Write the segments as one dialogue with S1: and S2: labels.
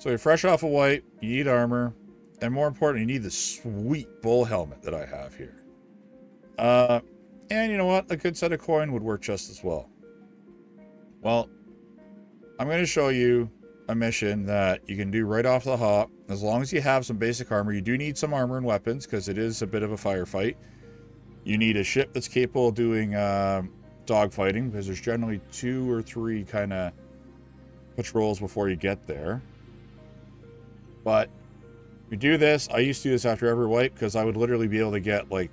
S1: So you're fresh off a wipe, you need armor, and more important, you need the sweet bull helmet that I have here. And you know what? A good set of coin would work just as well. Well, I'm going to show you a mission that you can do right off the hop. As long as you have some basic armor, you do need some armor and weapons because it is a bit of a firefight. You need a ship that's capable of doing dogfighting because there's generally 2 or 3 kind of patrols before you get there. But you do this. I used to do this after every wipe because I would literally be able to get like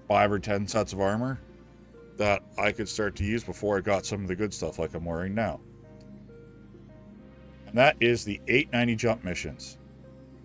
S1: 5 or 10 sets of armor that I could start to use before I got some of the good stuff like I'm wearing now. And that is the 890 jump missions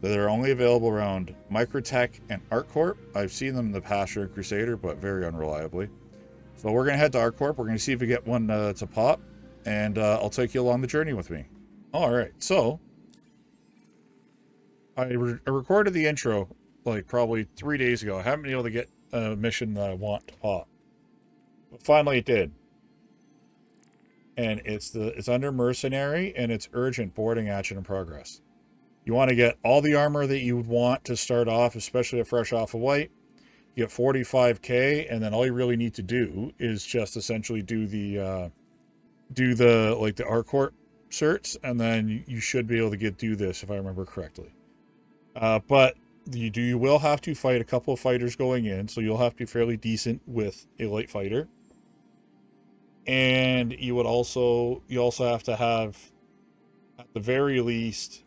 S1: that are only available around Microtech and ArtCorp. I've seen them in the past during Crusader, but very unreliably. So we're going to head to ArtCorp. We're going to see if we get one to pop, and I'll take you along the journey with me. All right, so I recorded the intro like probably 3 days ago. I haven't been able to get a mission that I want to pop, but finally it did. And it's under mercenary, and it's urgent boarding action in progress. You want to get all the armor that you would want to start off, especially if fresh off a wipe. You get 45k, and then all you really need to do is just essentially do the ArtCorp certs, and then you should be able to do this if I remember correctly. But you will have to fight a couple of fighters going in, so you'll have to be fairly decent with a light fighter. And you also have to have, at the very least,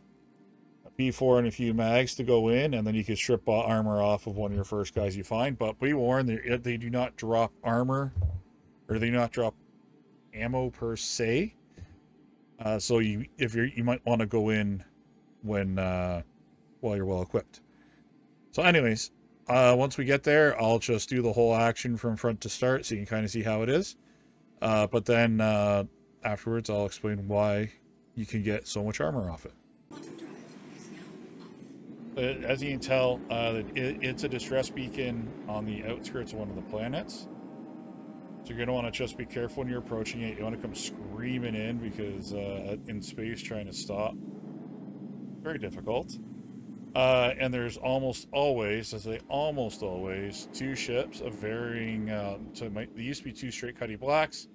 S1: a P4 and a few mags to go in, and then you can strip armor off of one of your first guys you find. But be warned, they do not drop armor, or they do not drop ammo per se. So you might want to go in when while you're well equipped. So anyways, once we get there, I'll just do the whole action from front to start so you can kind of see how it is. But then afterwards, I'll explain why you can get so much armor off it. As you can tell, it's a distress beacon on the outskirts of one of the planets. So you're going to want to just be careful when you're approaching it. You want to come screaming in because in space trying to stop, very difficult. And there's almost always, almost always, 2 ships of varying, so there used to be 2 straight Cuddy Blacks,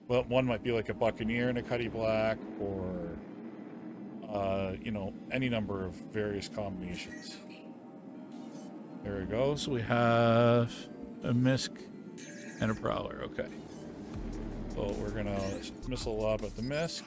S1: but one might be like a Buccaneer and a Cuddy Black, or, any number of various combinations. There we go. So we have a MISC and a Prowler. Okay. So we're going to missile lob at the MISC.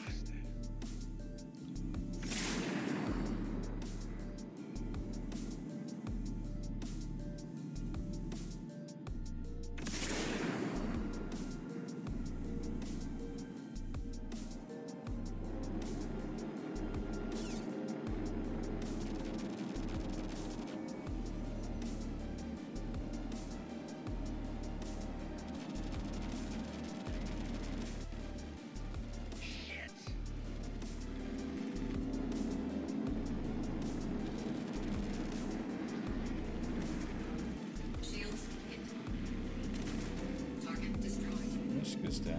S1: Is down.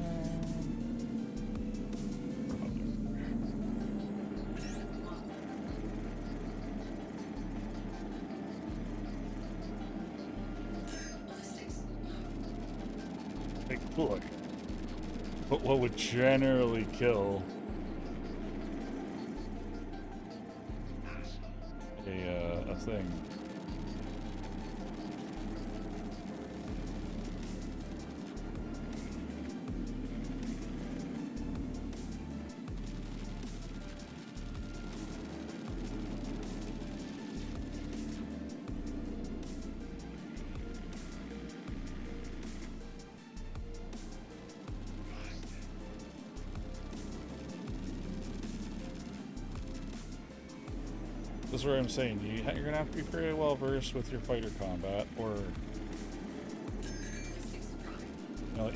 S1: Take a look. But what would generally kill a thing? This is what I'm saying. You're going to have to be pretty well versed with your fighter combat, or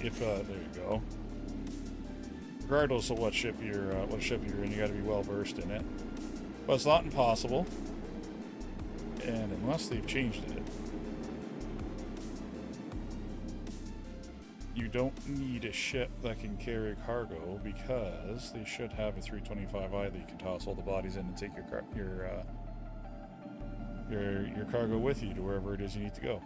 S1: if there you go. Regardless of what ship you're in, you got to be well versed in it. But it's not impossible, and unless they've changed it, you don't need a ship that can carry cargo because they should have a 325i that you can toss all the bodies in and take your cargo with you to wherever it is you need to go.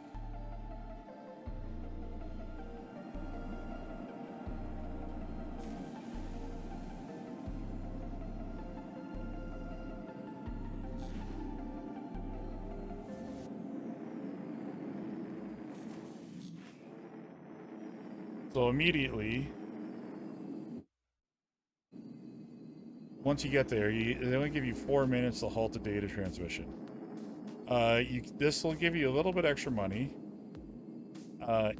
S1: So immediately, once you get there, they only give you 4 minutes to halt the data transmission. This will give you a little bit extra money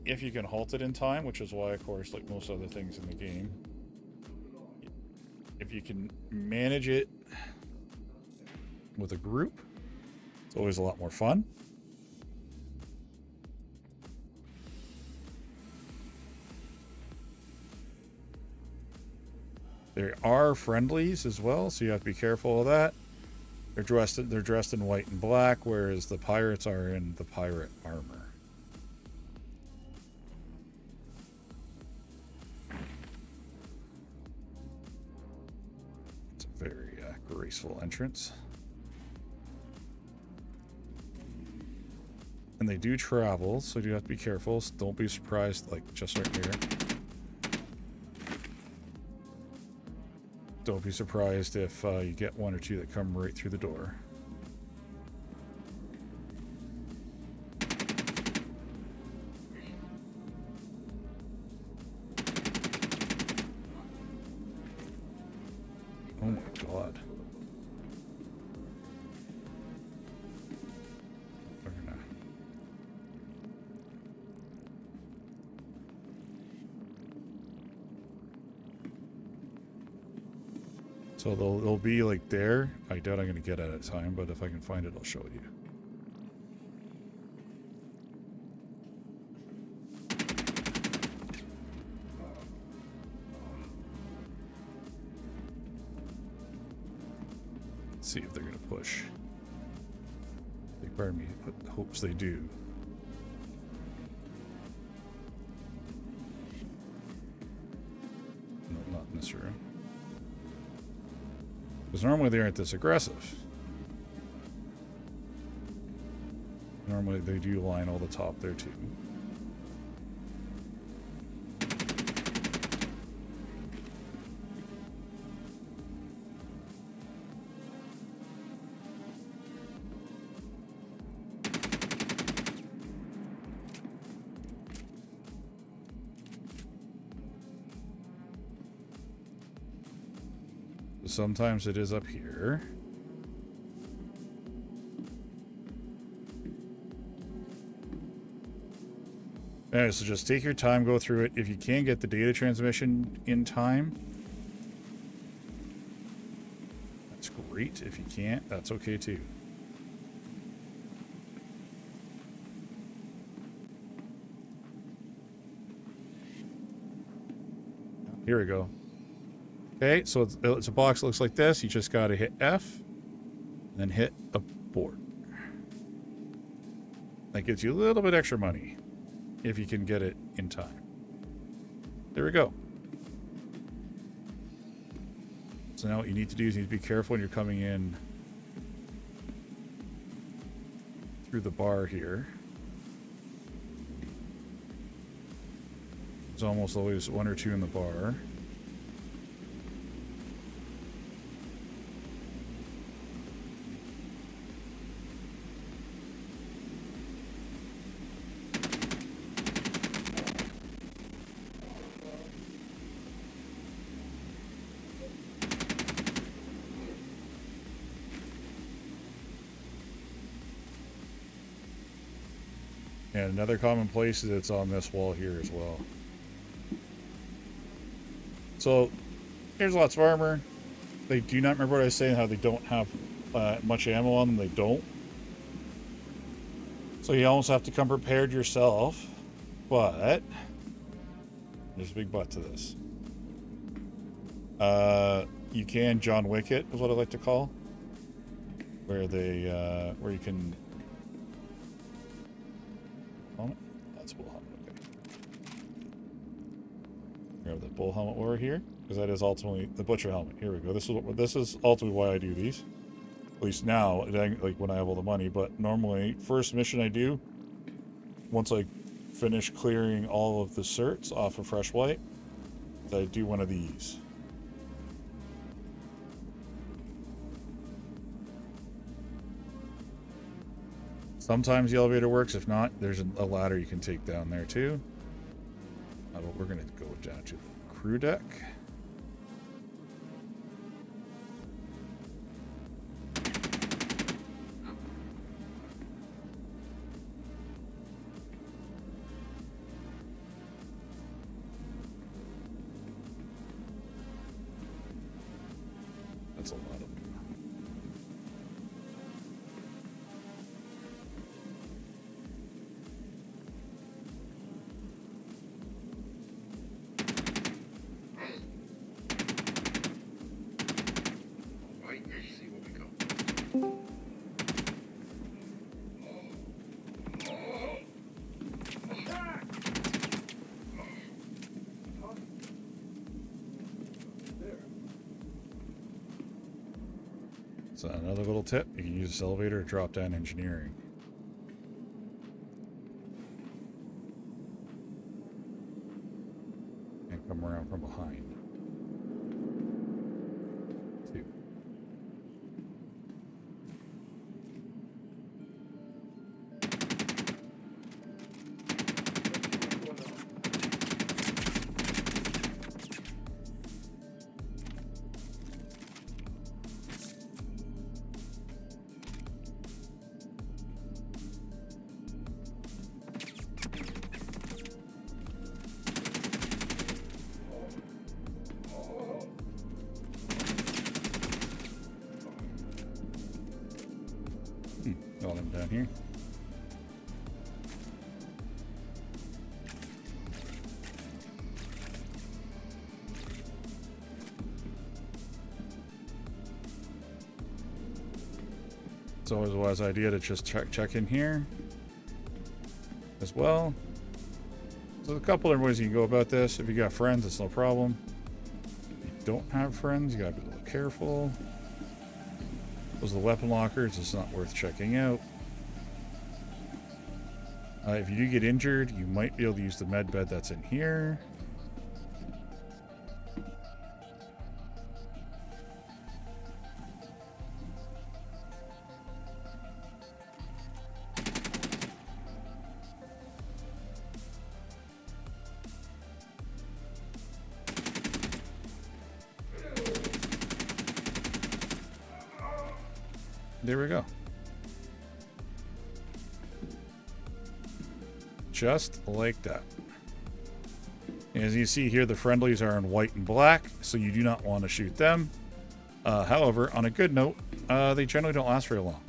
S1: if you can halt it in time, which is why, of course, like most other things in the game, if you can manage it with a group, it's always a lot more fun. There are friendlies as well, so you have to be careful of that. They're dressed in white and black, whereas the pirates are in the pirate armor. It's a very graceful entrance. And they do travel, so you have to be careful. So don't be surprised, like just right here. Don't be surprised if you get one or two that come right through the door. Oh my god. So they'll be like there. I doubt I'm going to get at it time, but if I can find it, I'll show you. Let's see if they're going to push. Part of me hopes they do. No, not in this room. Because normally they aren't this aggressive. Normally they do line all the top there too. Sometimes it is up here. Alright, so just take your time, go through it. If you can get the data transmission in time, that's great. If you can't, that's okay too. Here we go. Okay, so it's a box that looks like this. You just got to hit F, and then hit abort. That gives you a little bit extra money if you can get it in time. There we go. So now what you need to do is you need to be careful when you're coming in through the bar here. There's almost always one or two in the bar. And another common place is it's on this wall here as well. So, here's lots of armor. They do not remember what I was saying, how they don't have much ammo on them. They don't. So you almost have to come prepared yourself. But there's a big but to this. You can John Wick it, is what I like to call. Where you can... That's Wilhelm, okay. Grab the bull helmet over here, because that is ultimately the butcher helmet. Here we go. This is ultimately why I do these. At least now, like when I have all the money. But normally, first mission I do, once I finish clearing all of the certs off of Fresh White, I do one of these. Sometimes the elevator works. If not, there's a ladder you can take down there too. But we're going to go down to the crew deck. That's a lot of them. So another little tip, you can use this elevator to drop down engineering. And come around from behind. Two. All them down here. It's always a wise idea to just check in here as well. There's a couple different ways you can go about this. If you got friends, it's no problem. If you don't have friends, you gotta be a little careful. Those are the weapon lockers. It's not worth checking out. If you do get injured, you might be able to use the med bed that's in here. There we go. Just like that. As you see here, the friendlies are in white and black, so you do not want to shoot them. However, on a good note, they generally don't last very long.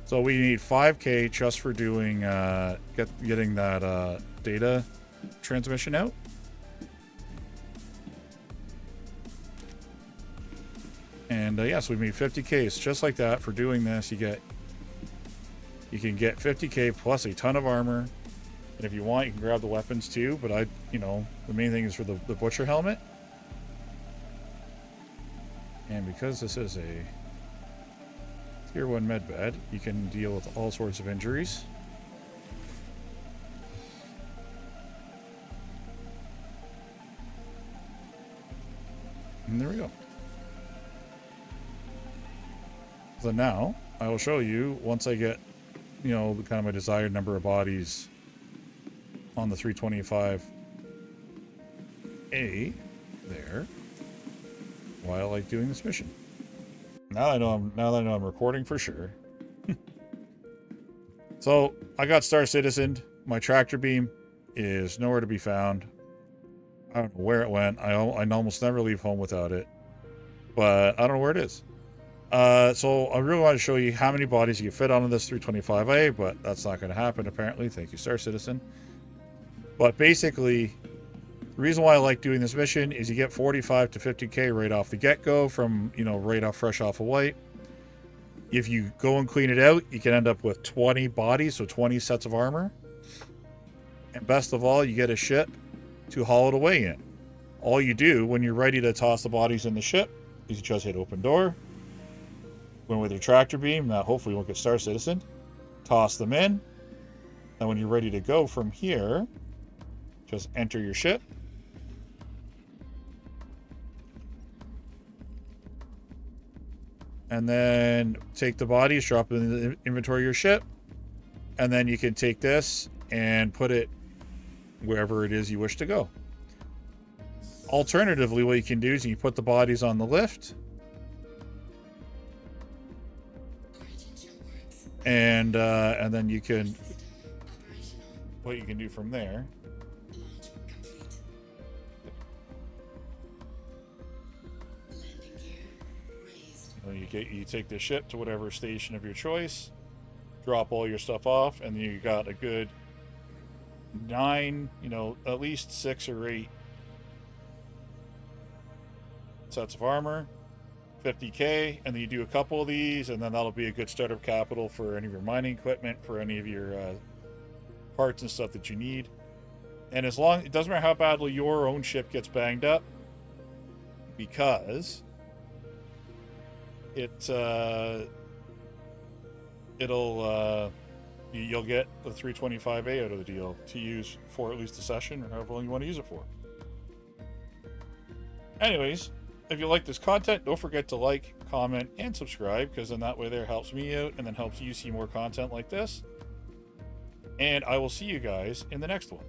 S1: So we need 5K just for doing getting that data transmission out. And yes, we made 50K. Just like that, for doing this, you can get 50K plus a ton of armor. And if you want, you can grab the weapons too. But the main thing is for the butcher helmet. And because this is a tier 1 med bed, you can deal with all sorts of injuries. And there we go. So now I will show you, once I get, kind of my desired number of bodies on the 325A there, why I like doing this mission. Now that I know I'm recording for sure. So I got Star Citizen. My tractor beam is nowhere to be found. I don't know where it went. I almost never leave home without it, but I don't know where it is. So I really want to show you how many bodies you can fit onto this 325A, but that's not going to happen apparently. Thank you, Star Citizen. But basically, the reason why I like doing this mission is you get 45 to 50K right off the get-go from, right off fresh off of white. If you go and clean it out, you can end up with 20 bodies, so 20 sets of armor. And best of all, you get a ship to haul it away in. All you do when you're ready to toss the bodies in the ship is you just hit open door, go in with your tractor beam, now hopefully you won't get Star Citizen, toss them in, and when you're ready to go from here, just enter your ship. And then take the bodies, drop them in the inventory of your ship, and then you can take this and put it wherever it is you wish to go. Alternatively, what you can do is you can put the bodies on the lift, and then you can, what you can do from there, you take the ship to whatever station of your choice, drop all your stuff off, and you got a good 9, at least 6 or 8 sets of armor, 50k, and then you do a couple of these, and then that'll be a good startup capital for any of your mining equipment, for any of your parts and stuff that you need. And as long, it doesn't matter how badly your own ship gets banged up, because you'll get the 325A out of the deal to use for at least a session, or however long you want to use it for. Anyways, if you like this content, don't forget to like, comment, and subscribe, because then that way there helps me out and then helps you see more content like this. And I will see you guys in the next one.